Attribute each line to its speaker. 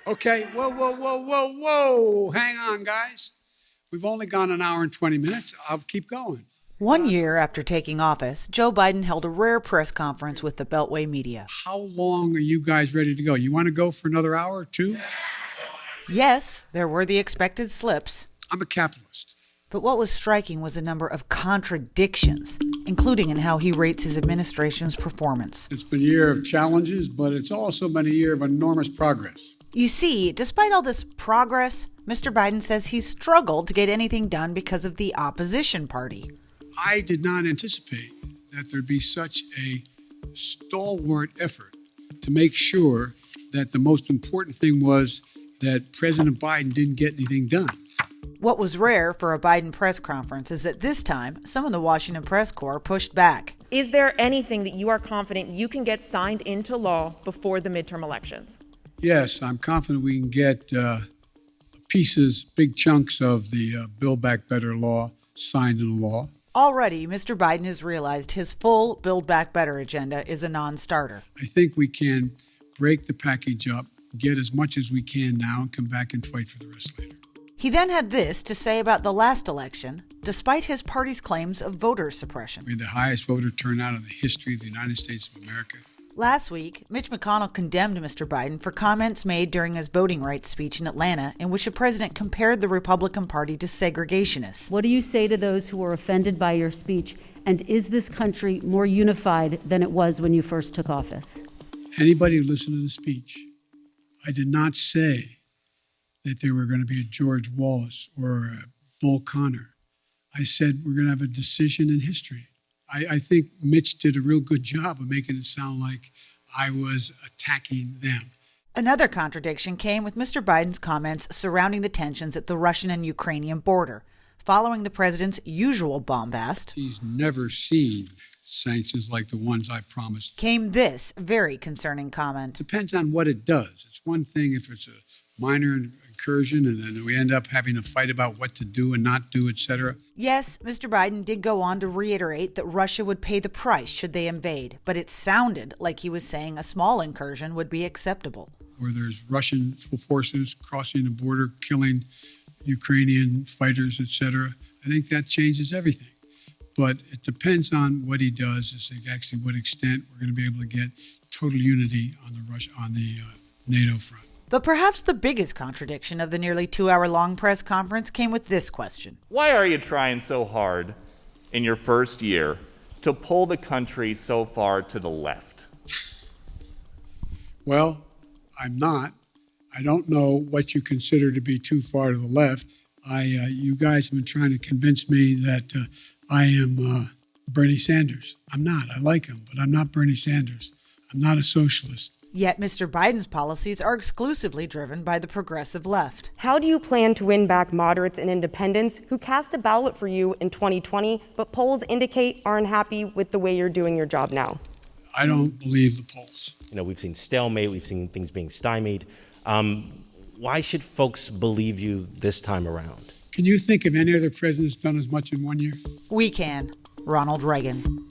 Speaker 1: Okay, whoa. Hang on, guys. We've only gone an hour and 20 minutes. I'll keep going.
Speaker 2: 1 year after taking office, Joe Biden held a rare press conference with the Beltway media.
Speaker 1: How long are you guys ready to go? You want to go for another hour or two?
Speaker 2: Yes, there were the expected slips.
Speaker 1: I'm a capitalist.
Speaker 2: But what was striking was a number of contradictions, including in how he rates his administration's performance.
Speaker 1: It's been a year of challenges, but it's also been a year of enormous progress.
Speaker 2: You see, despite all this progress, Mr. Biden says he's struggled to get anything done because of the opposition party.
Speaker 1: I did not anticipate that there'd be such a stalwart effort to make sure that the most important thing was that President Biden didn't get anything done.
Speaker 2: What was rare for a Biden press conference is that this time, some of the Washington press corps pushed back.
Speaker 3: Is there anything that you are confident you can get signed into law before the midterm elections?
Speaker 1: Yes, I'm confident we can get pieces, big chunks of the Build Back Better law signed into law.
Speaker 2: Already, Mr. Biden has realized his full Build Back Better agenda is a non-starter.
Speaker 1: I think we can break the package up, get as much as we can now, and come back and fight for the rest later.
Speaker 2: He then had this to say about the last election, despite his party's claims of voter suppression.
Speaker 1: We had the highest voter turnout in the history of the United States of America.
Speaker 2: Last week, Mitch McConnell condemned Mr. Biden for comments made during his voting rights speech in Atlanta in which the president compared the Republican Party to segregationists.
Speaker 4: What do you say to those who were offended by your speech? And is this country more unified than it was when you first took office?
Speaker 1: Anybody who listened to the speech, I did not say that there were going to be a George Wallace or a Bull Connor. I said we're going to have a decision in history. I think Mitch did a real good job of making it sound like I was attacking them.
Speaker 2: Another contradiction came with Mr. Biden's comments surrounding the tensions at the Russian and Ukrainian border, following the president's usual bombast.
Speaker 1: He's never seen sanctions like the ones I promised.
Speaker 2: Came this very concerning comment.
Speaker 1: Depends on what it does. It's one thing if it's a minor incursion and then we end up having a fight about what to do and not do, etc.
Speaker 2: Yes, Mr. Biden did go on to reiterate that Russia would pay the price should they invade, but it sounded like he was saying a small incursion would be acceptable.
Speaker 1: Where there's Russian forces crossing the border, killing Ukrainian fighters, etc. I think that changes everything. But it depends on what he does, is actually what extent we're going to be able to get total unity on the NATO front.
Speaker 2: But perhaps the biggest contradiction of the nearly 2-hour-long press conference came with this question.
Speaker 5: Why are you trying so hard in your first year to pull the country so far to the left?
Speaker 1: Well, I'm not. I don't know what you consider to be too far to the left. You guys have been trying to convince me that I am Bernie Sanders. I'm not. I like him, but I'm not Bernie Sanders. I'm not a socialist.
Speaker 2: Yet Mr. Biden's policies are exclusively driven by the progressive left.
Speaker 3: How do you plan to win back moderates and independents who cast a ballot for you in 2020, but polls indicate aren't happy with the way you're doing your job now?
Speaker 1: I don't believe the polls.
Speaker 6: We've seen stalemate, we've seen things being stymied. Why should folks believe you this time around?
Speaker 1: Can you think of any other president that's done as much in 1 year?
Speaker 2: We can. Ronald Reagan.